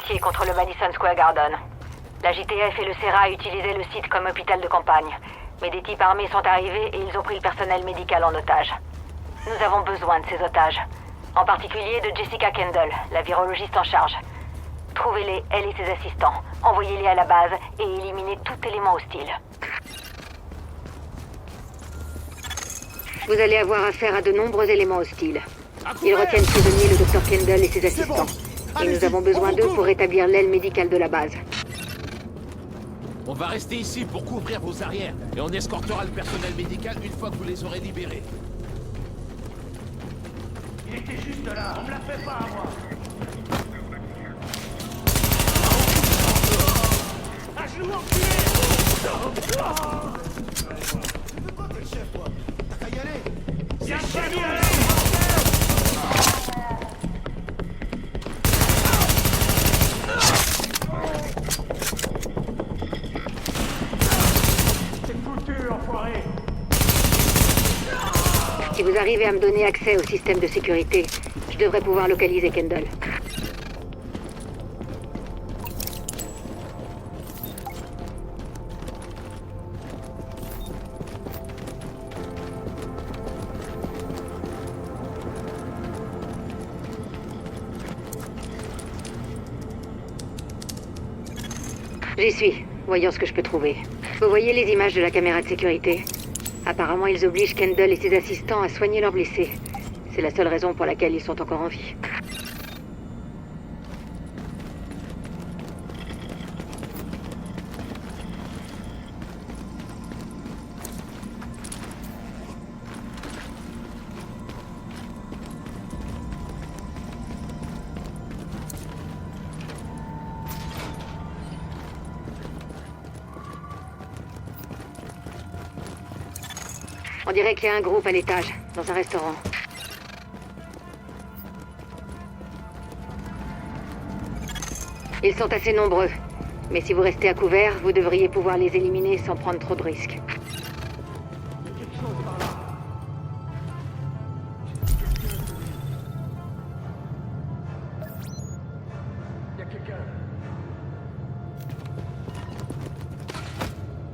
entier contre le Madison Square Garden. La JTF et le CERA utilisaient le site comme hôpital de campagne. Mais des types armés sont arrivés et ils ont pris le personnel médical en otage. Nous avons besoin de ces otages. En particulier de Jessica Kendall, la virologiste en charge. Trouvez-les, elle et ses assistants. Envoyez-les à la base et éliminez tout élément hostile. Vous allez avoir affaire à de nombreux éléments hostiles. Ils retiennent prisonnier le Dr Kendall et ses assistants. Et nous avons besoin d'eux pour rétablir l'aile médicale de la base. On va rester ici pour couvrir vos arrières. Et on escortera le personnel médical une fois que vous les aurez libérés. Il était juste là, on me la fait pas à moi. Un genou enculé. Tu veux quoi, quel chef, toi? T'as qu'à y aller. Viens, chef, y aller. Si vous arrivez à me donner accès au système de sécurité, je devrais pouvoir localiser Kendall. J'y suis. Voyons ce que je peux trouver. Vous voyez les images de la caméra de sécurité? Apparemment, ils obligent Kendall et ses assistants à soigner leurs blessés. C'est la seule raison pour laquelle ils sont encore en vie. On dirait qu'il y a un groupe à l'étage, dans un restaurant. Ils sont assez nombreux. Mais si vous restez à couvert, vous devriez pouvoir les éliminer sans prendre trop de risques. Il y a quelqu'un.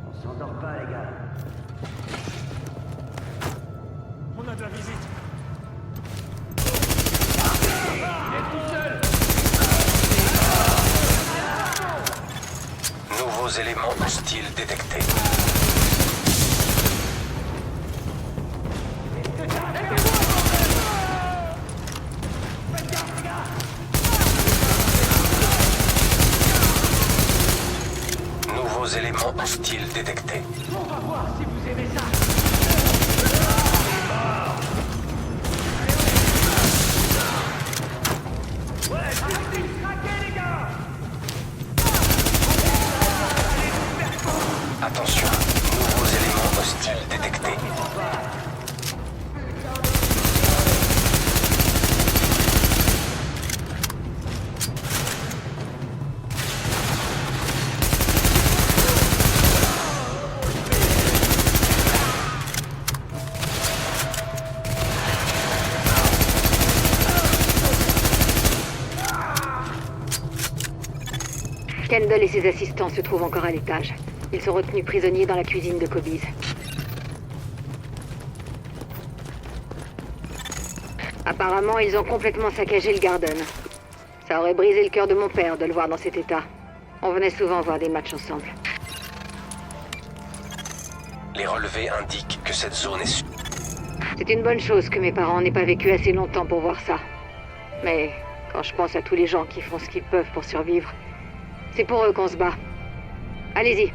On s'endort pas, les gars. On a de la visite. Il est tout seul. Nouveaux éléments hostiles détectés. Nouveaux éléments hostiles détectés. On va voir si vous aimez ça. Attention, nouveaux éléments hostiles détectés. Kendall et ses assistants se trouvent encore à l'étage. Ils sont retenus prisonniers dans la cuisine de Kobe's. Apparemment, ils ont complètement saccagé le Garden. Ça aurait brisé le cœur de mon père de le voir dans cet état. On venait souvent voir des matchs ensemble. Les relevés indiquent que cette zone est sûre. C'est une bonne chose que mes parents n'aient pas vécu assez longtemps pour voir ça. Mais quand je pense à tous les gens qui font ce qu'ils peuvent pour survivre, c'est pour eux qu'on se bat. Allez-y.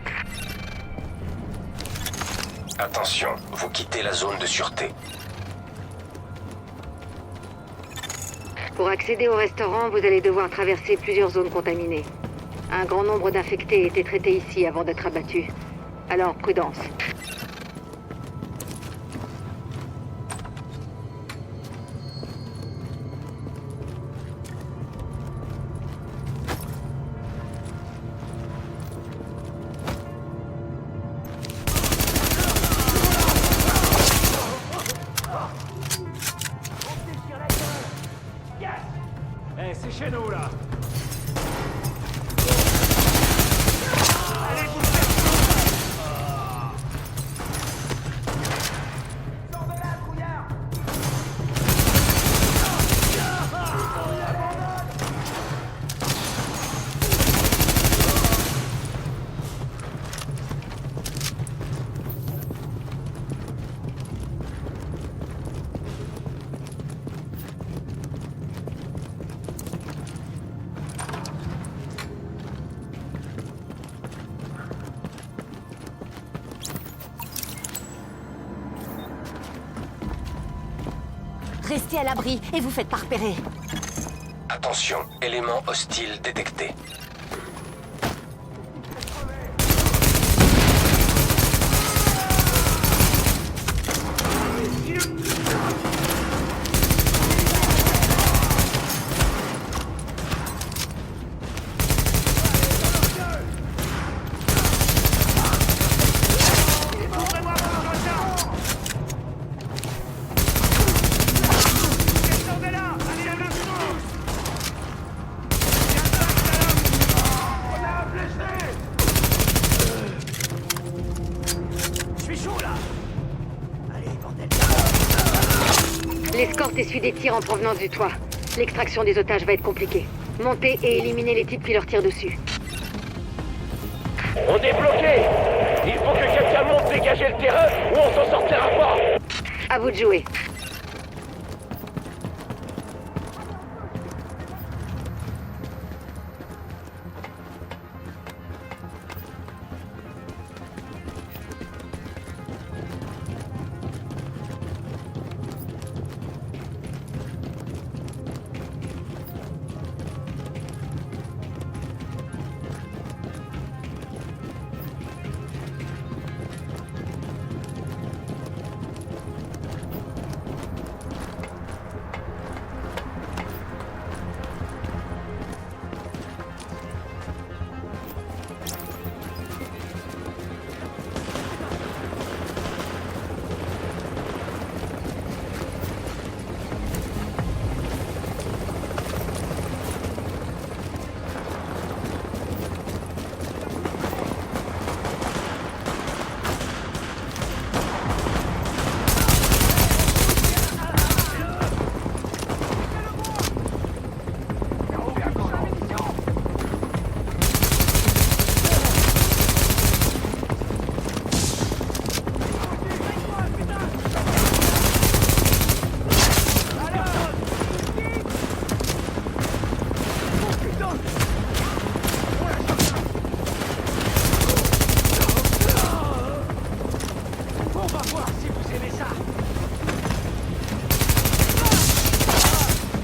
Attention, vous quittez la zone de sûreté. Pour accéder au restaurant, vous allez devoir traverser plusieurs zones contaminées. Un grand nombre d'infectés étaient traités ici avant d'être abattus. Alors, prudence. C'est chez nous, là. Restez à l'abri et vous faites pas repérer. Attention, élément hostile détecté. L'escorte essuie des tirs en provenance du toit. L'extraction des otages va être compliquée. Montez et éliminez les types qui leur tirent dessus. On est bloqué. Il faut que quelqu'un monte dégager le terrain ou on s'en sortira pas. À vous de jouer.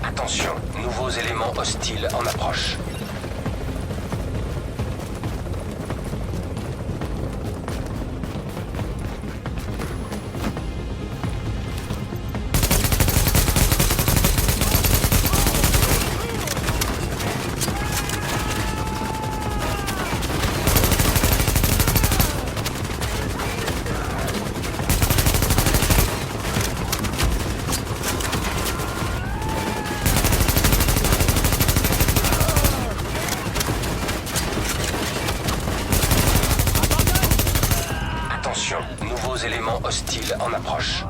Attention, nouveaux éléments hostiles en approche. Attention, nouveaux éléments hostiles en approche.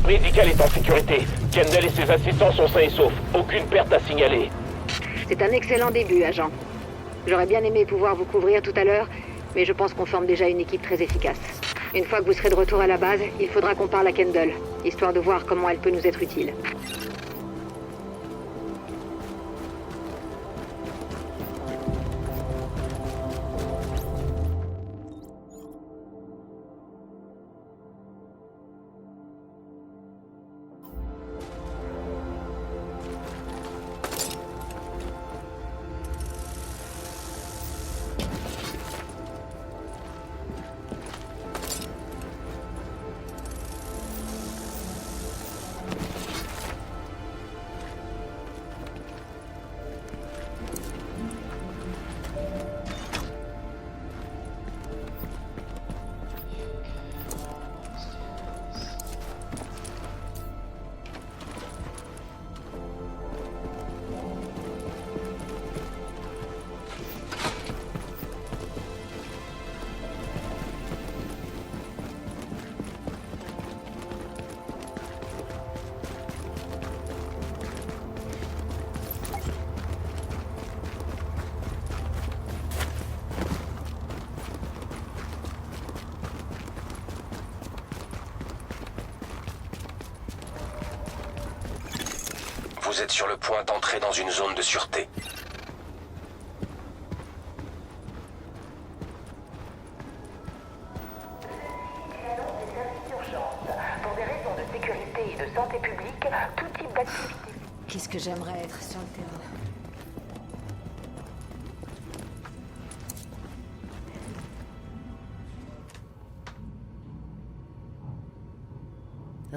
médical est en sécurité. Kendall et ses assistants sont sains et saufs. Aucune perte à signaler. C'est un excellent début, agent. J'aurais bien aimé pouvoir vous couvrir tout à l'heure, mais je pense qu'on forme déjà une équipe très efficace. Une fois que vous serez de retour à la base, il faudra qu'on parle à Kendall, histoire de voir comment elle peut nous être utile. Vous êtes sur le point d'entrer dans une zone de sûreté. Pour des raisons de sécurité et de santé publique, tout type d'activité. Qu'est-ce que j'aimerais être sur le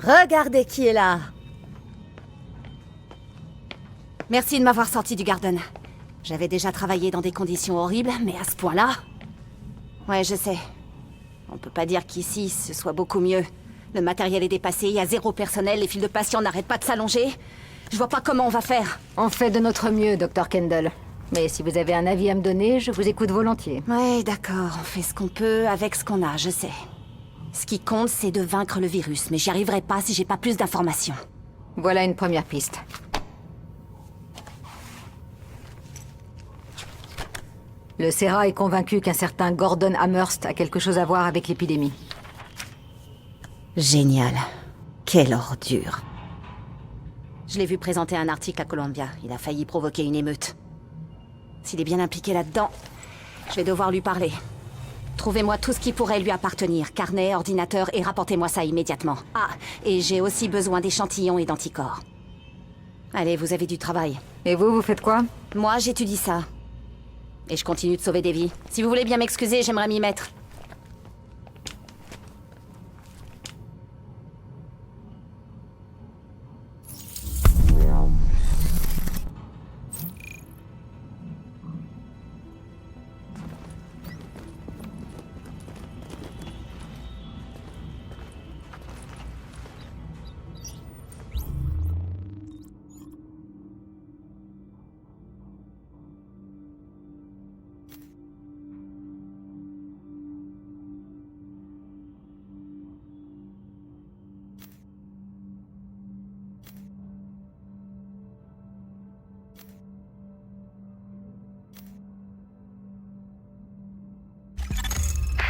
terrain. Regardez qui est là. Merci de m'avoir sorti du Garden. J'avais déjà travaillé dans des conditions horribles, mais à ce point-là... Ouais, je sais. On peut pas dire qu'ici, ce soit beaucoup mieux. Le matériel est dépassé, il y a 0 personnel, les files de patients n'arrêtent pas de s'allonger. Je vois pas comment on va faire. On fait de notre mieux, Dr. Kendall. Mais si vous avez un avis à me donner, je vous écoute volontiers. Ouais, d'accord, on fait ce qu'on peut avec ce qu'on a, je sais. Ce qui compte, c'est de vaincre le virus, mais j'y arriverai pas si j'ai pas plus d'informations. Voilà une première piste. Le CERA est convaincu qu'un certain Gordon Amherst a quelque chose à voir avec l'épidémie. Génial. Quelle ordure. Je l'ai vu présenter un article à Columbia. Il a failli provoquer une émeute. S'il est bien impliqué là-dedans, je vais devoir lui parler. Trouvez-moi tout ce qui pourrait lui appartenir. Carnet, ordinateur, et rapportez-moi ça immédiatement. Ah, et j'ai aussi besoin d'échantillons et d'anticorps. Allez, vous avez du travail. Et vous faites quoi? Moi, j'étudie ça. Et je continue de sauver des vies. Si vous voulez bien m'excuser, j'aimerais m'y mettre.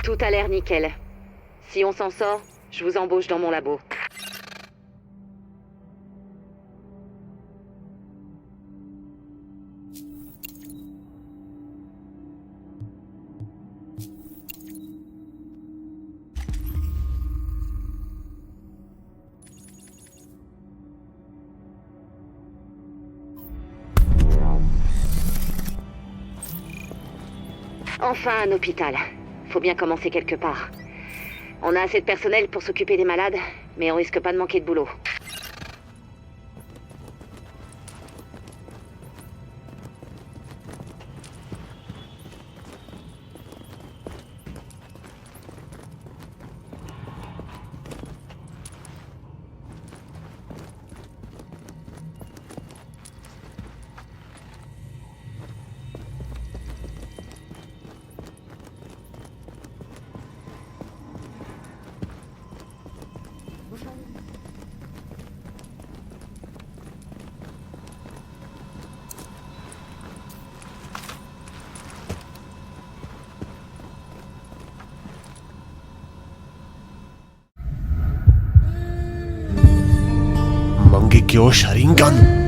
Tout a l'air nickel. Si on s'en sort, je vous embauche dans mon labo. Enfin un hôpital. Faut bien commencer quelque part. On a assez de personnel pour s'occuper des malades, mais on risque pas de manquer de boulot. Tokyo Sharingan.